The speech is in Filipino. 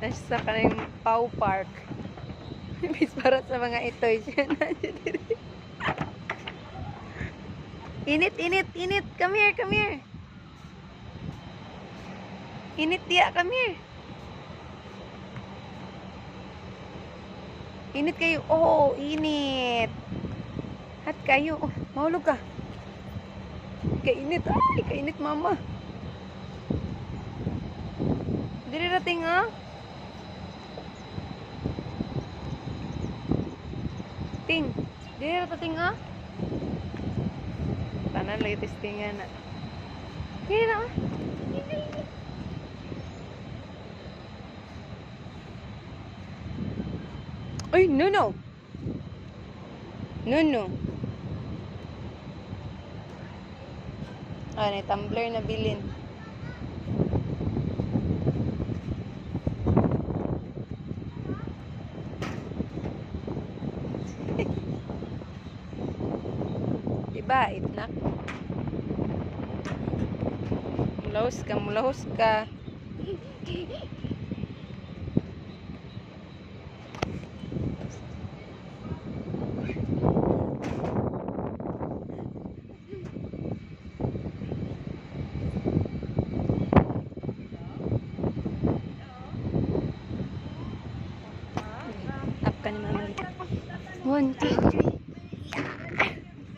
Nasa kanang Pau Park. Bis para sa mga itoy siya na diri. Init, init, init. Come here, come here. Init dia, come here. Init kayo. Oh, init. Hat kayo. Oh, mahulog ka. Kainit. Ay, kainit mama. Diri rating ah. Ting. Diri rating ah. Tanan lagi testingan na. Diri na ah. Ay, no. No. Ah, may tumbler na bilin. Diba, itnak? Mulahos ka. Up ka ni Mama. 1, 2.